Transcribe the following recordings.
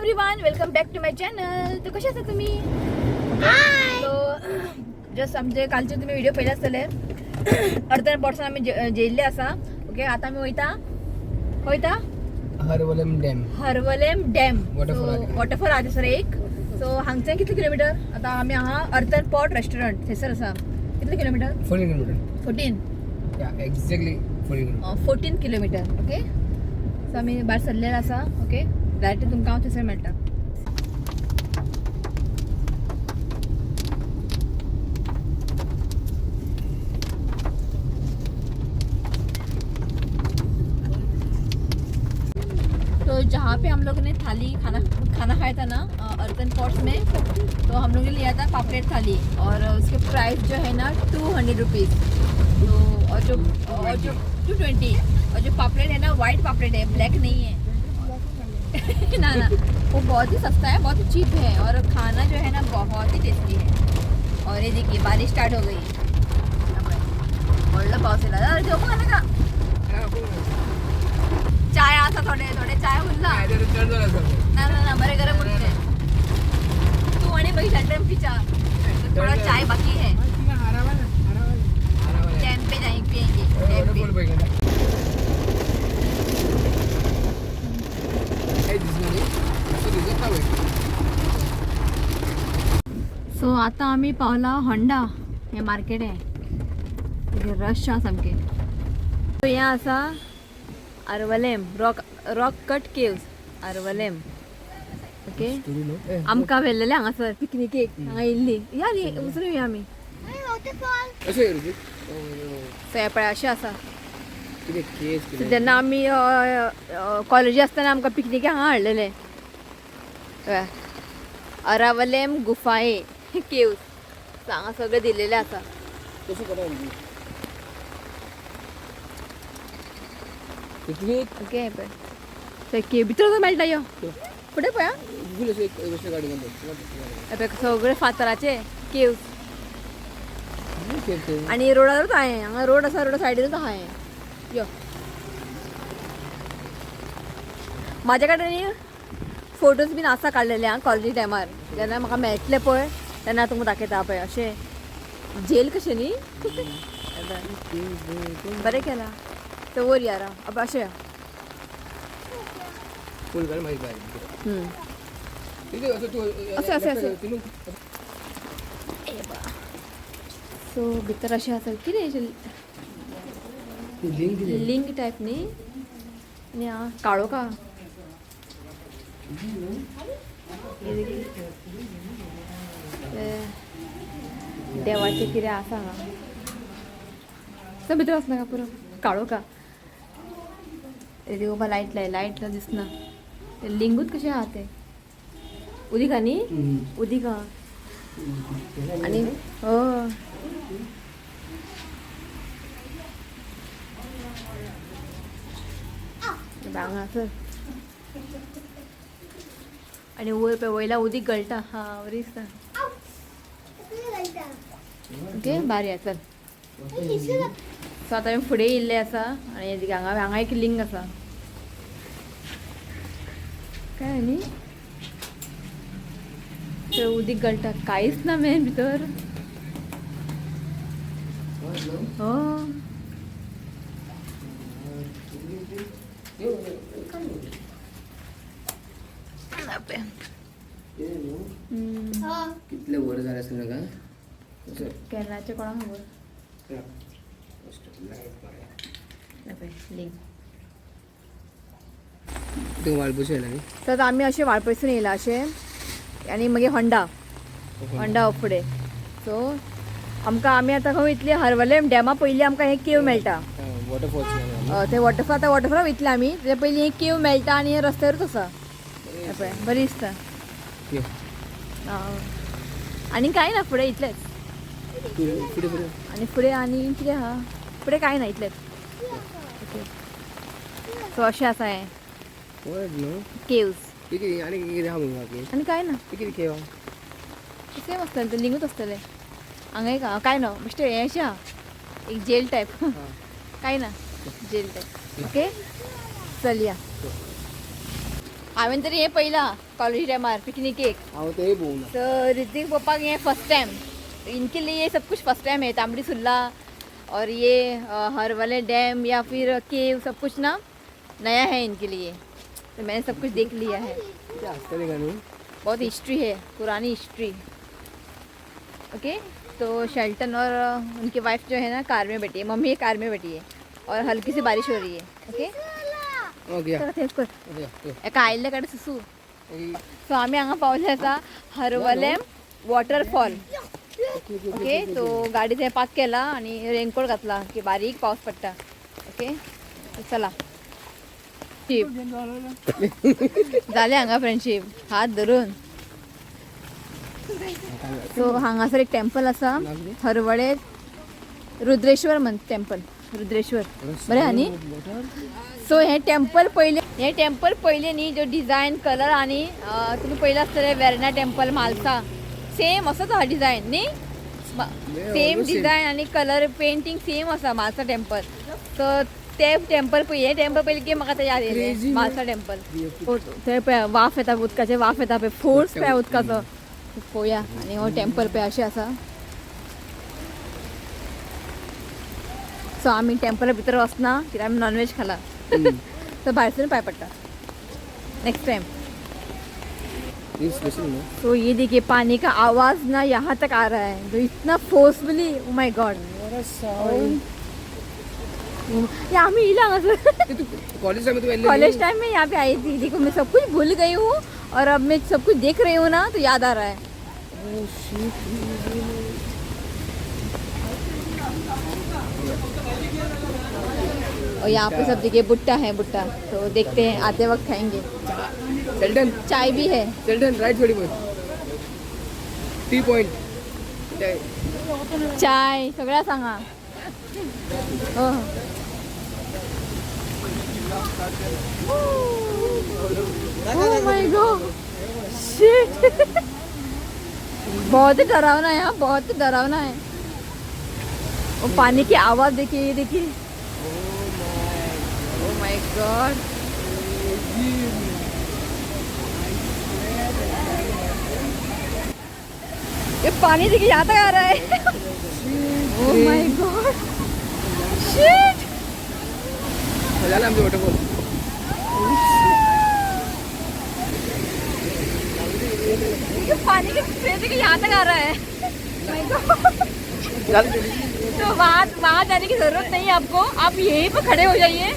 Everyone, welcome back to my channel. तर कसे आहात तुम्ही? तो जस्ट आमचे कालचे तुम्ही व्हिडिओ पहिले असतले अर्धन पॉट्स आम्ही जेल्ले असा. ओके, आता आम्ही वयता हरवलेम डॅम वॉटरफॉल आधी सर एक. सो हांगचे कितले किलोमीटर? आता आम्ही हा अर्थन पॉट रेस्टॉरंट थंयसर असा. कितले kilometre? 14 kilometer. 14 Yeah, exactly 14 kilometer. 14 kilometre. Okay, so आम्ही भायर सरलेलो असा. ओके, डायरेक्ट तुमकां हांव थंयसर मेळटा. तो जहाँ पे हम लोगों ने खाना खाया था ना अर्थन पॉट्स में, तो हम लोगों ने लिया था पापलेट थाली और उसके प्राइस जो है ना 200 रुपीज़. तो और जो 220. और जो पापलेट है ना वाइट पापलेट है, ब्लैक नहीं है. ना वो बहुत ही सस्ता है, बहुत ही चीप है और खाना जो है ना बहुत ही टेस्टी है. और ये देखिए बारिश स्टार्ट हो गई. और पाऊस येला जो खाना का चाय असा थोडे चाय उरला ना बरे गरम उरते. तू आणि बघितला ड्रम पिचा थोड़ा चाय बाकी है. डैम पे पियेंगे डैम पे. सो आता आम्ही पावला होंडा. हे मार्केट आहे, रश सामके. सो या असा अरवलेम रॉक कट केव्स अरवलेम. ओके, आमकां व्हेल्लेले हांगासर पिकनिकेक हांगा येयल्ली. या उसरूया आमी. सो पळय अशें आसा. जेन्ना आमी कॉलेजी आसतना आमकां पिकनिकेक हांगा हाडलेले. अरावलेम गुफाये केव्स हांगा सगळे दिलेले आसा. ओके, पळय केव भितर वचूंक मेळटा. यो फुडें पळय सगळे फातराचे केव्स. आणि रोडारूच आहे हांगा. रोड आसा, रोडा सायडीनूच आहा हें. यो म्हाजे कडेन न्ही फोटोज बीन आसा काडलेले हांव कॉलेजी टायमार. जेन्ना म्हाका मेळटले पळय तेन्ना तुमकां दाखयता. पळय अशें जेल कशें न्ही. बरें केलां. तर वर या अब अशें सो भितर अशें आसा. कितें लिंक टायप न्ही. आनी हां काळोखा देवाचें कितें आसा हांगा. सो भितर वचनाका पुरो काळोखा. देखो बा लायट दिसना. ते लिंगूच कशें आहा ते उदीक हा न्ही. उदीक हा आनी हांगासर आनी वयर पळय वयल्या उदीक गळटा. हा बरी दिसता. ओके, भारी आसा. चल सो आतां आमी फुडें येयल्ले आसा. आनी हांगा एक लिंग आसा. काय न्ही थंय उदीक गळटा. कांयच ना मेन भितर. कितले वर झाले असेल का केरळाचे कोणाक खबर. लिंक तर आम्ही असे वाळपयसून येयला अशें. आनी मागीर होंडा फुडें. सो आमकां आमी आतां खंय वयतली हरवलेम डॅमा पयलीं आमकां हें केव मेळटा. ते वॉटरफॉल वयतले आमी. तेच्या पयलीं हें केव मेळटा आनी हें रस्त्यारूच आसा. पळय बरी दिसता. आनी कांय ना फुडें इतलेंच. आनी फुडें आनी कितें आहा? फुडें कांय ना इतलेंच. ओके, सो अशें आसा हें केव्स. आनी कांय ना सेम आसतलें. ते लिंगूच आसतलें. हांगा एक कांय ना बेश्टे हें अशें आहा एक जेल टायप. कांय ना जेल टायप. ओके, चल या. हांवें तरी हे पयलां कॉलेज टायमार पिकनिक एक हांव तेय पळोवना. तो ऋतिक पप्पा ये फर्स्ट टाइम, इनके लिए ये सब कुछ फर्स्ट टाइम है। तांबड़ी सुल्ला और ये हरवले डैम या फिर केव सब कुछ ना नया है इनके लिए, तो मैंने सब कुछ देख लिया है। कितें आसतलें काय न्हू. बहुत हिस्ट्री है, पुरानी हिस्ट्री। ओके, तो शेल्टन और उनकी वाइफ जो है ना कार में बैठी है, मम्मी कार में बैठी है और हल्की सी बारिश हो रही है। ओके, ओके या. चला तेच कर ओके या. एका आयल्ले कडे सुसू. ओके. सो आम्ही हांगा पावले आसा हरवलेम वॉटरफॉल. ओके, तो गाडी थंय पार्क केला आणि रेनकोट घातला की बारीक पावस पडटा. ओके, चला झाले हांगा फ्रेंडशीप हात धरून. सो हांगासर एक टेम्पल आसा हरवळे रुद्रेश्वर टेम्पल, रुद्रेश्वर बरें आहा न्ही. सो हे टेम्पल पहिले न्ही जो डिझायन कलर आणि तुम्ही पयला आसतले वेर्ना टेम्पल म्हालसा सेम असोच हा डिझायन न्ही. सेम डिझायन आणि कलर पेंटिंग सेम आसा म्हालसा टेम्पल. सो ते टेम्पल पळय, हे टेम्पल पयलीं की म्हाका याद येयलें म्हालसा टेम्पल. थंय पळय वाफ येता उदकाचे, वाफ येता पळय फोर्स पळय उदकाचो. पळोवया. आणि हो टेम्पल पळय अशें आसा. सो आमी टेम्पला भितर वचना कित्याक आमी नॉनवेज खाला. सो भायरसून पांय पडटा नेक्स्ट टाइम. तो ये देखिए पानी का आवाज ना यहाँ तक आ रहा है, तो इतना फोर्सफुली. ओ माय गॉड, यहाँ में हिला कॉलेज टाइम में यहाँ पे आई थी. देखो मैं सब कुछ भूल गई हूँ और अब मैं सब कुछ देख रही हूँ ना तो याद आ रहा है. और यहाँ पे सब देखिए भुट्टा है, भुट्टा तो देखते हैं आते वक्त खाएंगे. शेल्टन. चाय भी है. शेल्टन राइट थोड़ी बहुत. T point. चाय सगळ्या सांगा. हो ओह माय गॉड शिट. बहुत ही डरावना है यहाँ, बहुत ही डरावना है. और पानी की आवाज देखिए, ये देखिए. Oh my God. ये पानी देखिए यहाँ तक आ रहा है. Oh my God shit. झालं आमचं वॉटरफॉल. ये पानी के स्प्रे देखिए यहाँ तक आ रहा है. My God. तो वहाँ जाने की जरूरत नहीं है आपको, आप यहीं पर खड़े हो जाइए.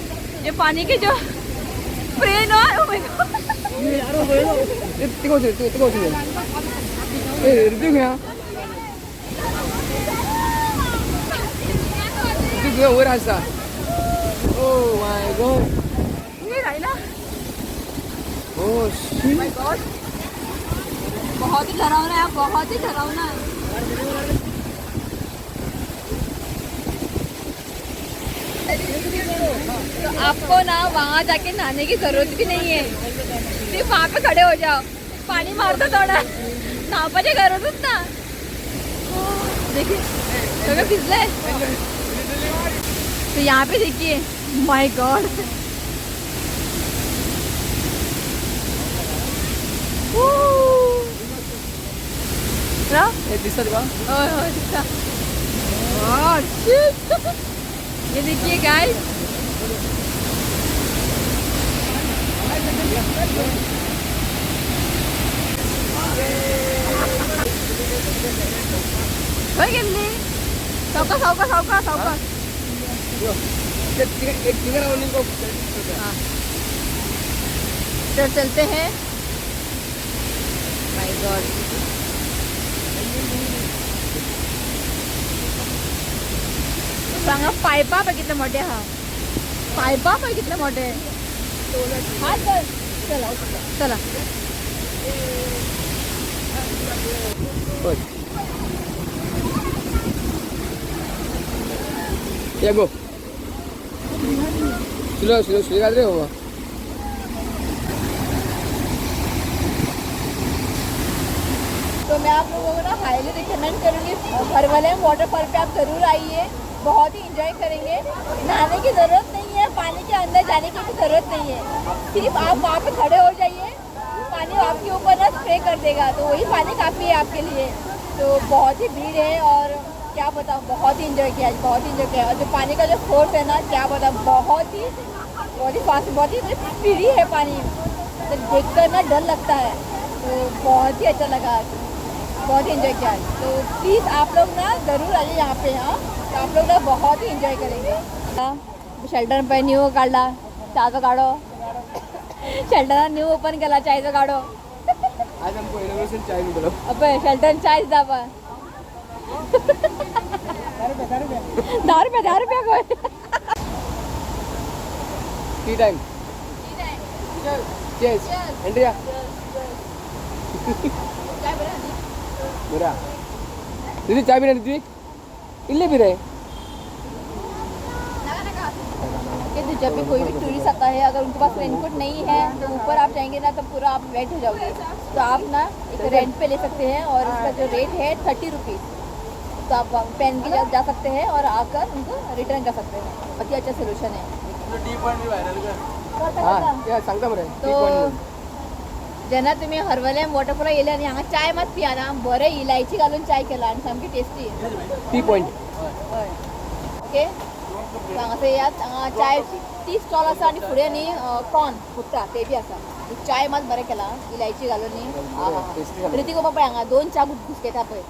ये पानी के जो स्प्रे ना, oh my God. 뜨거워지네. ऋतिक 그냥 왜 하사? 오 마이 갓. ये राइला. 오 씨. My God. बहुत ही डरावना है, बहुत ही डरावना है. तो आपको ना वहाँ जाके नहाने की जरूरत भी नहीं है, सिर्फ वहाँ पे खड़े हो जाओ. पानी मारता थोड़ा, नहापाची गरजच ना. देखिए सगळं भिजलंय. तो यहाँ पे देखिए, माय गॉड. दिसत का? दिखता. ये देखिए गाइस, सावका. एक फिगर और इनको. तो चलते हैं. माय गॉड. सांगा पायपा कितने मोठे. हा पायपा कितने मोठे. हा चला चला. या गो. स्लो कर रहे हो. तो मैं आप लोगों को ना हाईली रिकमेंड करूँगी हरवलेम वाटरफॉल पे आप ज़रूर आइए, बहुत ही इंजॉय करेंगे. नहाने की ज़रूरत नहीं है, पानी के अंदर जाने की भी जरूरत नहीं है, सिर्फ आप वहाँ पे खड़े हो जाइए, पानी आपके ऊपर ना स्प्रे कर देगा, तो वही पानी काफ़ी है आपके लिए। तो बहुत ही भीड़ है और क्या बताऊँ, बहुत ही इंजॉय किया, बहुत ही इंजॉय किया। और जो पानी का जो फोर्स है ना, क्या बताऊँ, बहुत ही फास्ट, बहुत ही स्पीडी है पानी, तो देख कर ना डर लगता है। तो बहुत ही अच्छा लगा, बहुत ही इंजॉय किया। तो प्लीज़ आप लोग ना ज़रूर आइए यहाँ पे, हाँ, तो आप लोग ना बहुत ही इंजॉय करेंगे। शेल्टर पे न्यू काढला, चहाचा काढो, शेल्टर न्यू ओपन केला, चायचा काढो। आज हमको इनोवेशन चाय नहीं बोलो। अबे शेल्टर चाय दाबा 10 रुपया कोई। T time. Cheers Andrea. मेरा दीदी चाय भी नहीं दीदी, इल्ले भी रहे। कि जब भी कोई भी टूरिस्ट आता है, अगर उनके पास रेनकोट नहीं है तो ऊपर आप जाएंगे ना, तो पूरा आप वेट हो जाओगे। तो आप ना एक रेंट पे ले सकते हैं और इसका जो रेट है 30 रुपीज़। तो आप पहन के जा सकते हैं और आकर उनको रिटर्न कर सकते हैं। बहुत ही अच्छा सोल्यूशन है। हाँ क्या सांगता बरं तो जेन्ना तुम्ही हरवलेम वॉटरफॉल येले आणि हांगा चाय मात पिया ना, बरें इलायची घालून चाय केला आणि सामकी टेस्टी टी पॉइंट। हय ओके। सो हांगासर यात हांगा चाय टी स्टॉल आसा आणि फुडें न्ही कॉर्न फुट्टा ते बी आसा। चाय मात बरें केला इलायची घालून न्ही। रिती गो पळय हांगा 2 च्या घुसकेता पळय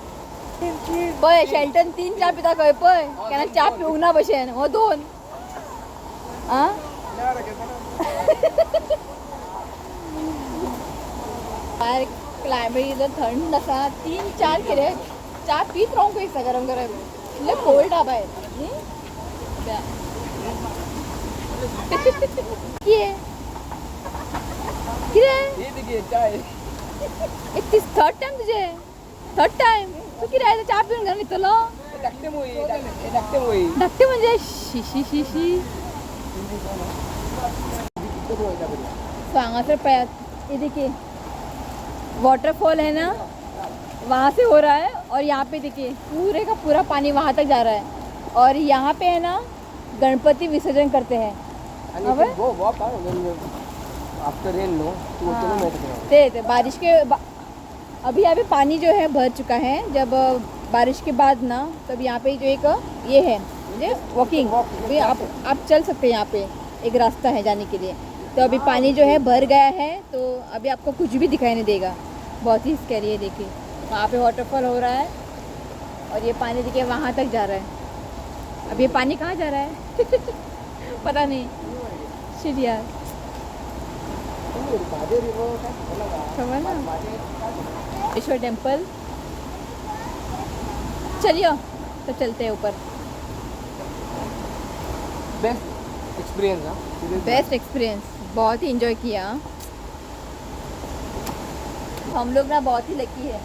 पळय शेल्टन 3 च्या पिता खंय पळय, केन्ना च्या पिवंक ना भशेन, हो 2 आं भायर क्लायमेट इतलो थंड आसा, 3-4 कितें च्या पीत रावंक दिसता गरम गरम, इतलें कोल्ड आहा भायर न्ही। कितें कितें ये देखिए चाय। इतकी थर्ड टाइम तुझे, थर्ड टाइम तू कितें आयला च्या पिवन घरा न्हिदतलो? धाकटे मोई। धाकटे म्हणजे शी शी शी शी। तो हांगासर पळयात, ये देखिए वाटरफॉल है ना, वहाँ से हो रहा है और यहाँ पे देखिए पूरे का पूरा पानी वहाँ तक जा रहा है। और यहाँ पे है ना गणपति विसर्जन करते हैं। आणि वो आफ्टर रेन नो तो चलो मैं तो ते बारिश के अभी यहाँ पे पानी जो है भर चुका है, जब बारिश के बाद ना तब यहाँ पे जो एक ये है मुझे वॉकिंग, आप चल सकते हैं, यहाँ पे एक रास्ता है जाने के लिए। तो अभी पानी जो है भर गया है, तो अभी आपको कुछ भी दिखाई नहीं देगा, बहुत ही स्कैरी है। देखिए वहाँ पे वाटरफॉल हो रहा है और ये पानी देखिए वहाँ तक जा रहा है। अब ये पानी कहाँ जा रहा है पता नहीं, शिट यार, खबर ना। ईश्वर टेम्पल चलिए तो चलते हैं ऊपर। Best experience. हाँ बेस्ट एक्सपीरियंस, बहुत ही इंजॉय किया। हम लोग ना बहुत ही लकी है,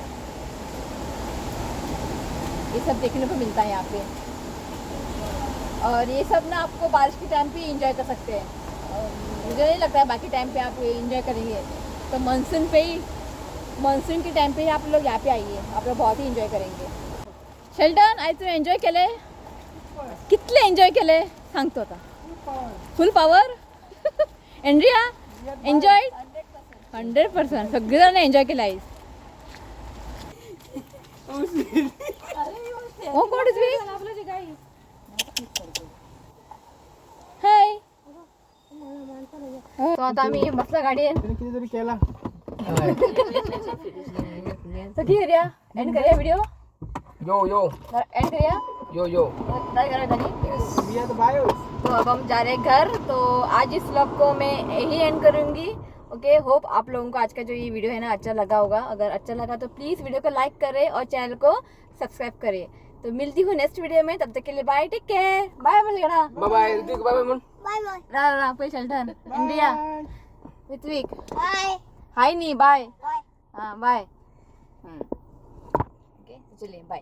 ये सब देखने को मिलता है यहाँ पे। और ये सब ना आपको बारिश के टाइम पे इंजॉय कर सकते हैं, मुझे नहीं लगता है बाकी टाइम पे आप इंजॉय करेंगे। तो मानसून पे ही, मानसून के टाइम पे ही आप लोग यहाँ पे आइए, आप लोग बहुत ही इंजॉय करेंगे। शेल्टन आज तुवें एन्जॉय केले, कितले एन्जॉय केले सांगतो आता। फुल पावर एंड्रिया एन्जॉय 100%, सगळे जण एन्जॉय केला आयज। ओ कोण तुम्ही? हाय। तो आता आम्ही बसला गाडयेन, कितीतरी केला। तो कितें करुया, एंड करुया व्हिडिओ, यो एंड करुया, यो ट्राई करो धनी। We are the bios. तो अब हम जा रहे हैं घर, तो आज इस व्लॉग को मैं यही एंड करूँगी। ओके, होप आप लोगों को आज का जो ये वीडियो है ना अच्छा लगा होगा। अगर अच्छा लगा तो प्लीज़ वीडियो को लाइक करें और चैनल को सब्सक्राइब करें। तो मिलती हूँ नेक्स्ट वीडियो में, तब तक के लिए बाय, टेक केयर, बाय बोलेगा, बाय ऋतिक, बाय मन रा पे शेल्टन इंडिया ऋत्विक हाय नहीं बाय, हाँ बाय। ओके चलिए बाय।